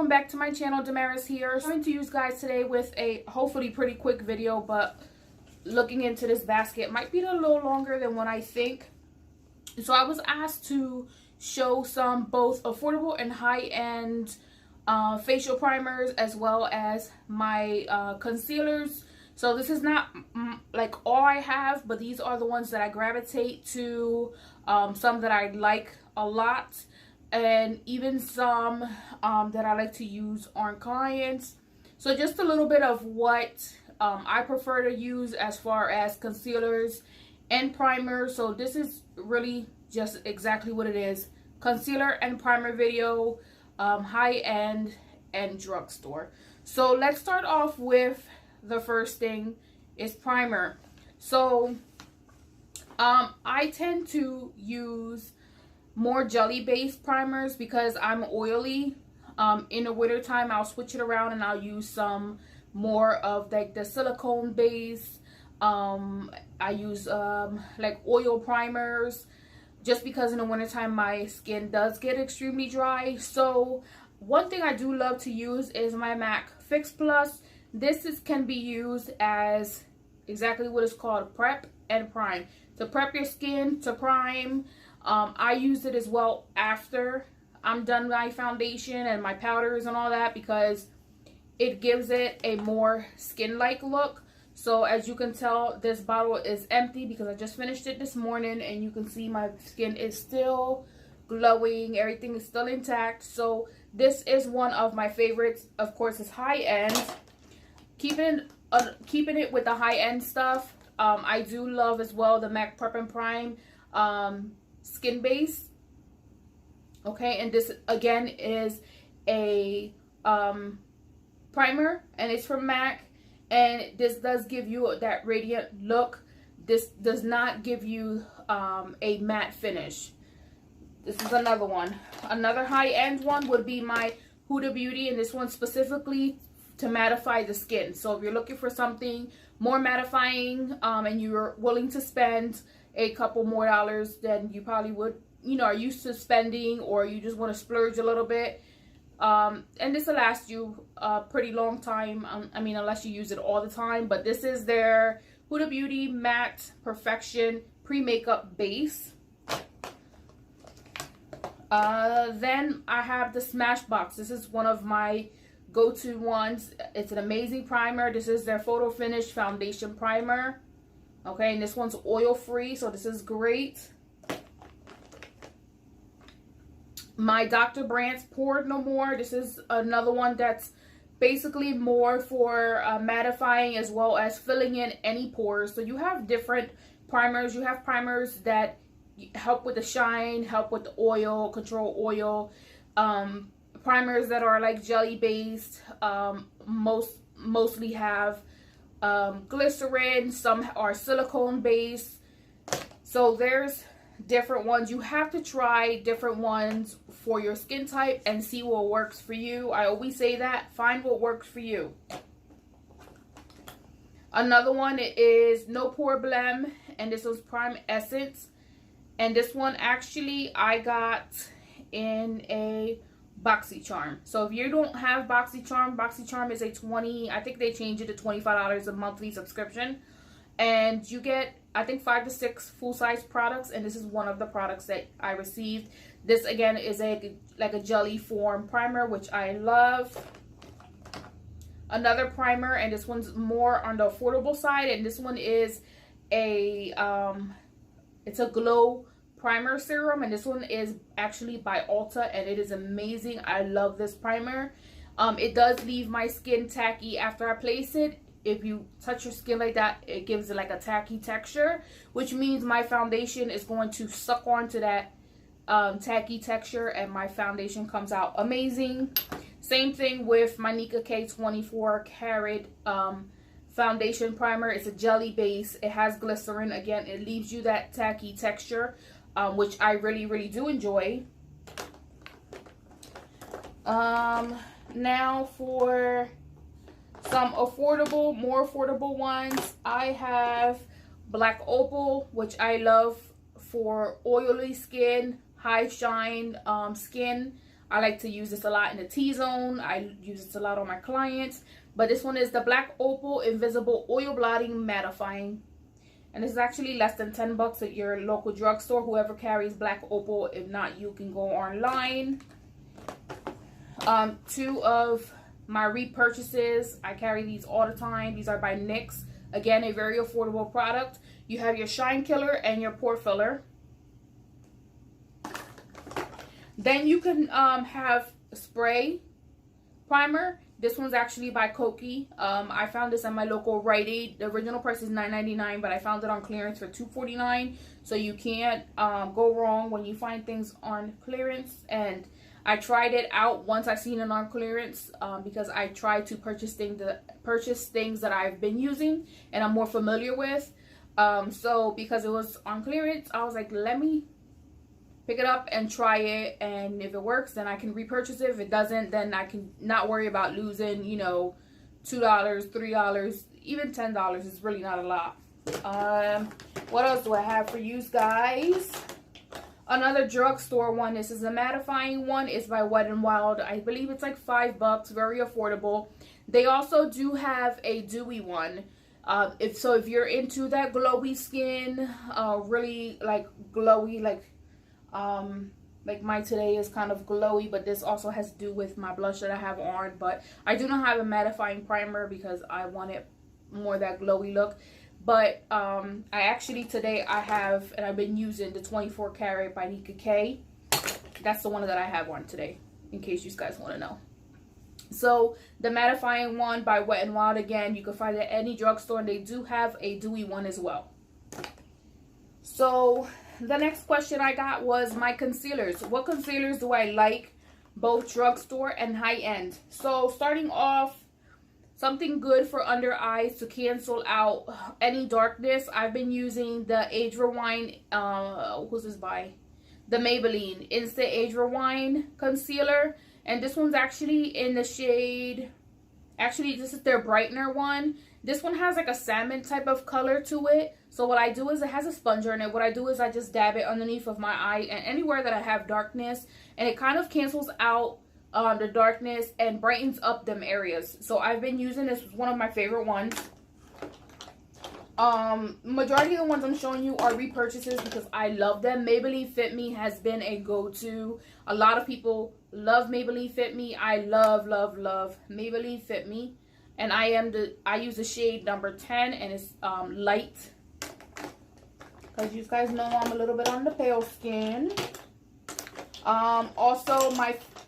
welcome back to my channel. Damaris here. I'm coming to you guys today with a hopefully pretty quick video, but looking into this basket might be a little longer than what I think. So I was asked to show some both affordable and high-end facial primers, as well as my concealers. So this is not like all I have, but these are the ones that I gravitate to, some that I like a lot, and even some that I like to use on clients. So just a little bit of what I prefer to use as far as concealers and primers. So this is really just exactly what it is: concealer and primer video, high-end and drugstore. So let's start off with the first thing is primer. So I tend to use more jelly based primers because I'm oily. In the winter time I'll switch it around and I'll use some more of like the silicone base. I use like oil primers, just because in the wintertime my skin does get extremely dry. So one thing I do love to use is my MAC Fix Plus. This can be used as exactly what it's called, prep and prime. To prep your skin, to prime. I use it as well after I'm done my foundation and my powders and all that, because it gives it a more skin-like look. So as you can tell, this bottle is empty because I just finished it this morning, and you can see my skin is still glowing. Everything is still intact. So this is one of my favorites. Of course, it's high-end. Keeping it with the high-end stuff. I do love as well the MAC Prep and Prime skin base. Okay, and this again is a primer, and it's from MAC, and this does give you that radiant look. This does not give you a matte finish. This is another one. Another high-end one would be my Huda Beauty, and this one specifically to mattify the skin. So if you're looking for something more mattifying, and you're willing to spend a couple more dollars than you probably would, you know, are used to spending, or you just want to splurge a little bit, and this will last you a pretty long time. I mean, unless you use it all the time. But this is their Huda Beauty Matte Perfection Pre-Makeup Base. Then I have the Smashbox. This is one of my go-to ones. It's an amazing primer. This is their Photo Finish Foundation Primer. Okay, and this one's oil-free, so this is great. My Dr. Brandt's Pore No More. This is another one that's basically more for mattifying as well as filling in any pores. So you have different primers. You have primers that help with the shine, help with the oil, control oil. Primers that are like jelly based, mostly have glycerin. Some are silicone based. So there's different ones. You have to try different ones for your skin type and see what works for you. I always say that, find what works for you. Another one is No Pore Blem, and this was Prime Essence, and this one actually I got in a BoxyCharm. So if you don't have BoxyCharm is a I think they changed it to $25 a monthly subscription, and you get, I think, 5 to 6 full-size products, and this is one of the products that I received. This again is like a jelly form primer, which I love. Another primer, and this one's more on the affordable side, and this one is a it's a glow primer serum, and this one is actually by Ulta, and it is amazing. I love this primer. It does leave my skin tacky after I place it. If you touch your skin like that, it gives it like a tacky texture, which means my foundation is going to suck onto that tacky texture, and my foundation comes out amazing. Same thing with my Nika K 24 karat foundation primer. It's a jelly base. It has glycerin. Again, it leaves you that tacky texture, which I really do enjoy. Now for some more affordable ones, I have Black Opal, which I love for oily skin, high shine skin. I like to use this a lot in the T-zone. I use this a lot on my clients. But this one is the Black Opal Invisible Oil Blotting Mattifying. And this is actually less than 10 bucks at your local drugstore, whoever carries Black Opal. If not, you can go online. Two of my repurchases, I carry these all the time. These are by NYX. Again, a very affordable product. You have your shine killer and your pore filler. Then you can have spray primer. This one's actually by Koki. I found this at my local Rite Aid. The original price is $9.99, but I found it on clearance for $2.49. So you can't go wrong when you find things on clearance. And I tried it out once I seen it on clearance because I tried to purchase things that I've been using and I'm more familiar with. So because it was on clearance, I was like, let me pick it up and try it, and if it works, then I can repurchase it. If it doesn't, then I can not worry about losing, you know, $2, $3, even $10. It's really not a lot. What else do I have for you guys? Another drugstore one. This is a mattifying one. It's by Wet n Wild. I believe it's like $5, very affordable. They also do have a dewy one. If you're into that glowy skin, really like glowy, like my today is kind of glowy, but this also has to do with my blush that I have on. But I do not have a mattifying primer because I wanted more that glowy look. But I actually today I have, and I've been using the 24 karat by Decay. That's the one that I have on today, in case you guys want to know. So the mattifying one by Wet n Wild, again, you can find it at any drugstore, and they do have a dewy one as well. So the next question I got was my concealers. What concealers do I like, both drugstore and high-end? So starting off, something good for under eyes to cancel out any darkness. I've been using the Age Rewind, who's this by? The Maybelline Instant Age Rewind Concealer. And this one's actually in the shade, actually this is their brightener one. This one has like a salmon type of color to it. So what I do is, it has a sponger in it. What I do is I just dab it underneath of my eye and anywhere that I have darkness. And it kind of cancels out the darkness and brightens up them areas. So I've been using this. One of my favorite ones. Majority of the ones I'm showing you are repurchases because I love them. Maybelline Fit Me has been a go-to. A lot of people love Maybelline Fit Me. I love Maybelline Fit Me. And I use the shade number 10, and it's light. Because you guys know I'm a little bit on the pale skin. Also,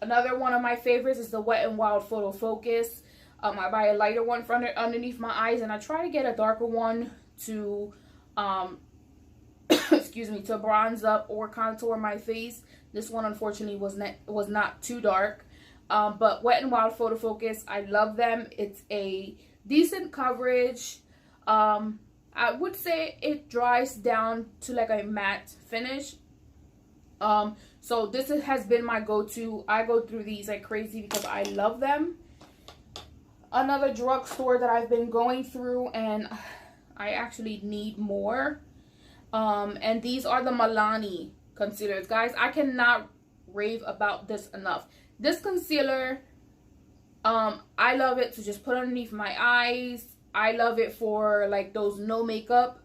another one of my favorites is the Wet n Wild Photo Focus. I buy a lighter one for underneath my eyes, and I try to get a darker one to, excuse me, to bronze up or contour my face. This one, unfortunately, was not too dark. But Wet n Wild Photo Focus, I love them. It's a decent coverage. I would say it dries down to like a matte finish. So this has been my go-to. I go through these like crazy because I love them. Another drugstore that I've been going through, and I actually need more. And these are the Milani concealers. Guys, I cannot rave about this enough. This concealer, I love it to just put underneath my eyes. I love it for like those no makeup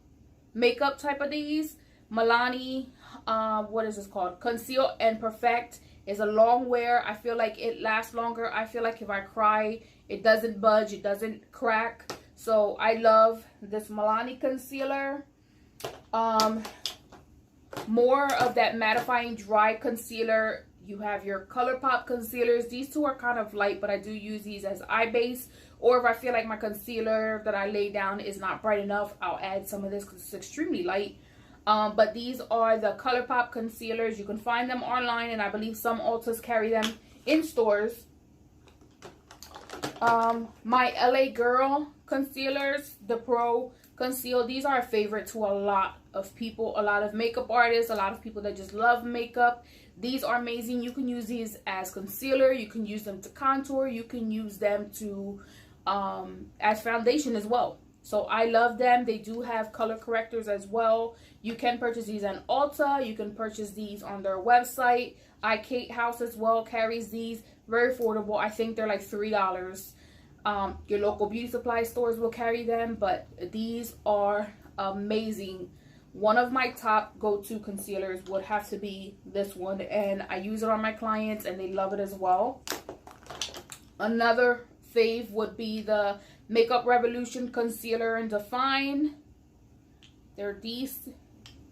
type of days. Milani, what is this called? Conceal and Perfect is a long wear. I feel like it lasts longer. I feel like if I cry, it doesn't budge, it doesn't crack. So I love this Milani concealer. More of that mattifying dry concealer. You have your ColourPop concealers. These two are kind of light, but I do use these as eye base. Or if I feel like my concealer that I lay down is not bright enough, I'll add some of this because it's extremely light. But these are the ColourPop concealers. You can find them online, and I believe some Ultas carry them in stores. My LA Girl concealers, the Pro Conceal. These are a favorite to a lot of people, a lot of makeup artists, a lot of people that just love makeup. These are amazing. You can use these as concealer. You can use them to contour. You can use them to as foundation as well. So I love them. They do have color correctors as well. You can purchase these on Ulta. You can purchase these on their website. Kate House as well carries these. Very affordable. I think they're like $3. Your local beauty supply stores will carry them, but these are amazing. One of my top go-to concealers would have to be this one, and I use it on my clients and they love it as well. Another fave would be the Makeup Revolution Concealer and Define. They're these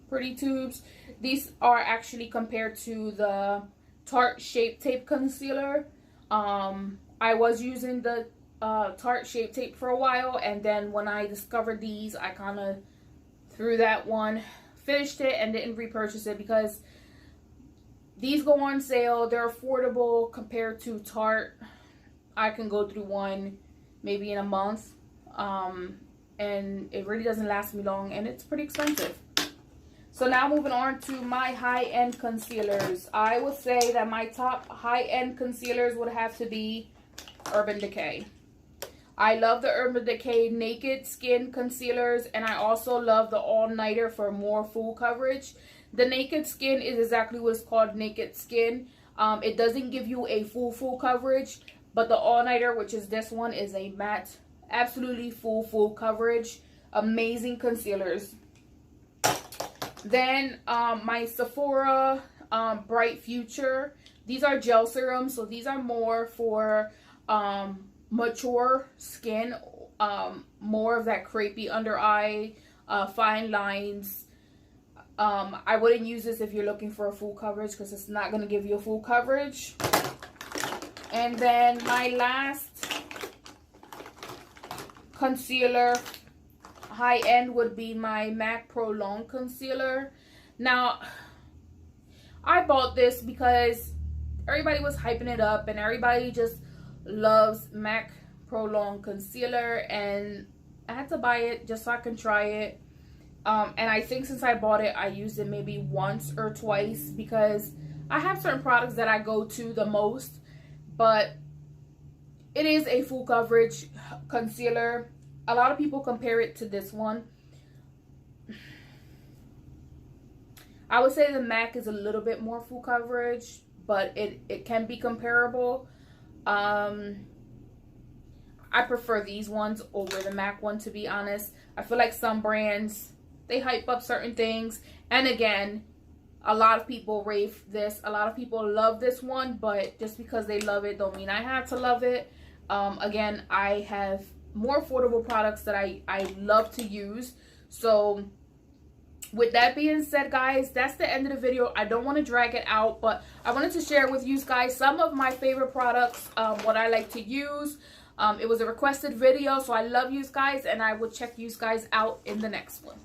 pretty tubes. These are actually compared to the Tarte Shape Tape Concealer. I was using the Tarte Shape Tape for a while, and then when I discovered these, I kind of threw that one, finished it, and didn't repurchase it because these go on sale. They're affordable compared to Tarte. I can go through one maybe in a month, and it really doesn't last me long, and it's pretty expensive. So now moving on to my high-end concealers. I would say that my top high-end concealers would have to be Urban Decay. I love the Urban Decay Naked Skin concealers, and I also love the All Nighter for more full coverage. The Naked Skin is exactly what's called Naked Skin. It doesn't give you a full coverage, but the All Nighter, which is this one, is a matte, absolutely full coverage. Amazing concealers. Then my Sephora Bright Future. These are gel serums, so these are more for mature skin, more of that crepey under eye, fine lines. I wouldn't use this if you're looking for a full coverage because it's not going to give you a full coverage. And then my last concealer high end would be my MAC Pro Long Concealer. Now, I bought this because everybody was hyping it up and everybody just loves MAC Pro Long Concealer, and I had to buy it just so I can try it. And I think since I bought it, I used it maybe once or twice because I have certain products that I go to the most, but it is a full coverage concealer. A lot of people compare it to this one. I would say the MAC is a little bit more full coverage, but it can be comparable. I prefer these ones over the MAC one, to be honest. I feel like some brands, they hype up certain things, and again, a lot of people rave this. A lot of people love this one, but just because they love it don't mean I have to love it. Again, I have more affordable products that I love to use. So with that being said, guys, that's the end of the video. I don't want to drag it out, but I wanted to share with you guys some of my favorite products, what I like to use. It was a requested video, so I love you guys, and I will check you guys out in the next one.